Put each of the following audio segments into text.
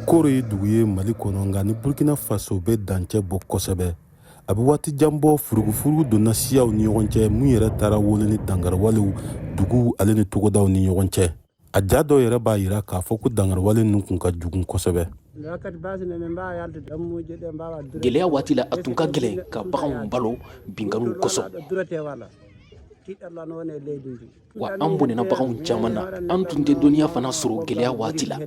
Koro ye dugu ye Mali kɔnɔ nka ni Burkina Faso bɛ dancɛ bɔ kosɛbɛ. A bɛ waati jan bɔ furugufurugu donna siyaw ni ɲɔgɔn cɛ mun yɛrɛ taara wolo ni dangarwalew dugu ale ni togodaw ni ɲɔgɔn cɛ. A ja dɔw yɛrɛ b'a yira k'a fɔ ko dangarwale ninnu kun ka jugun kosɛbɛ. Gɛlɛya waati la a tun ka gɛlɛn ka baganw balo binganiw kosɔn. Wa an bɔnɛna baganw caman na an tun tɛ dɔnniya fana sɔrɔ gɛlɛya waati la.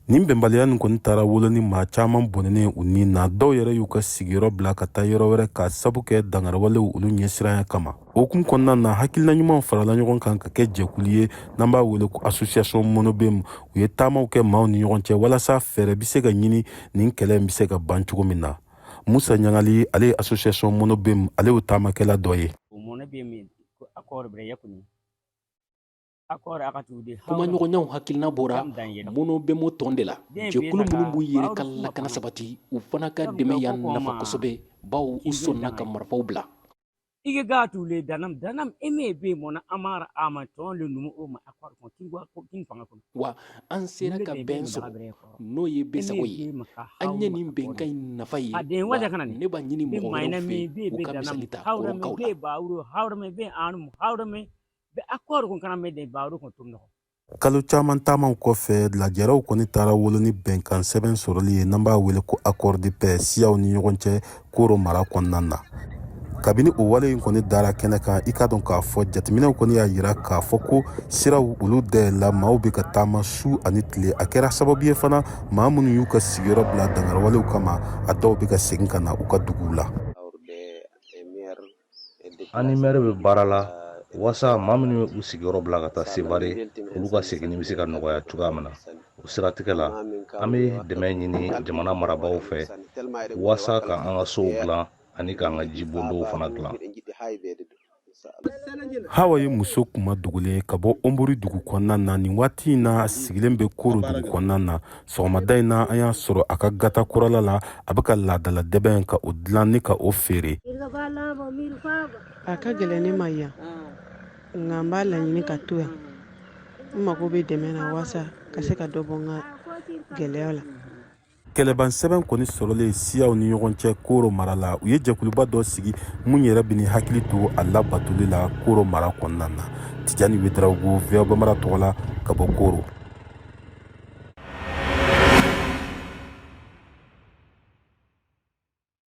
Nin bɛnbaliya nin kɔni taara wolo ni maa caman bɔnɛnen u ni na dɔw yɛrɛ y'u ka sigiyɔrɔ bila ka taa yɔrɔ wɛrɛ ka sabu kɛ dangarwalew olu ɲɛsiranya kama. O hukumu kɔnɔna na hakilina ɲuman farala ɲɔgɔn kan ka kɛ jɛkulu ye n'an b'a wele ko association monobem. U ye taamaw kɛ maaw ni ɲɔgɔn cɛ walasa fɛɛrɛ bɛ se ka ɲini nin kɛlɛ bɛ se ka ban cogo min na. Musa Ɲangali ale ye association monobem ale y'o taamakɛla dɔ ye. Kuma ɲɔgɔnyaw hakilina bɔra monobemo tɔn de la. Jɛkulu minnu b'u yɛrɛ ka lakana sabati u fana ka dɛmɛ yan nafa kosɛbɛ bawo u sɔnna ka marifaw bila. Wa an sera ka bɛn sɔrɔ n'o ye Besago ye. An ye nin bɛnkan in nafa ye wa ne b'a ɲini mɔgɔ wɛrɛw fɛ u ka misali ta Korokaw la. Kalo caman taamaw kɔfɛ lajɛraw kɔni taara wolo ni bɛnkan sɛbɛn sɔrɔli ye n'an b'a wele ko accord de paix siyaw ni ɲɔgɔn cɛ Koro mara kɔnɔna na. Kabini o wale in kɔni dara kɛnɛ kan i ka dɔn k'a fɔ jateminɛw kɔni y'a yira k'a fɔ ko siraw olu dayɛlɛla maaw bɛ ka taama su ani tile. A kɛra sababu ye fana maa minnu y'u ka sigiyɔrɔ bila dangarwalew kama a dɔw bɛ ka segin ka na u ka duguw la. Ani maire bɛ baara la wasa maa minnu y'u sigiyɔrɔ bila ka taa Sevare olu ka segin bɛ se ka nɔgɔya cogoya min na. O siratigɛ la an bɛ dɛmɛ ɲini jamana marabagaw fɛ wasa ka an ka sow dilan ani k'an ka jibondow fana dilan. Hawa ye muso kuma dogolen ka bɔ Ombori dugu kɔnɔna na nin waati in na sigilen bɛ Koro dugu kɔnɔna na. Sɔgɔmada in na an y'a sɔrɔ a ka gata kurala la a bɛ ka laadala dɛbɛn ka o dilan ni ka o feere. A ka gɛlɛn ne ma yan nka n b'a laɲini ka to yan n mago bɛ dɛmɛ na wasa ka se ka dɔ bɔ n ka gɛlɛya la. Kɛlɛban sɛbɛn kɔni sɔrɔlen siyaw ni ɲɔgɔn cɛ Koro mara la u ye jɛkuluba dɔ sigi mun yɛrɛ bɛ ni hakili to a labatoli la Koro mara kɔnɔna na. Tijani Wederawogo VOA Bambara tɔgɔ la ka bɔ Koro.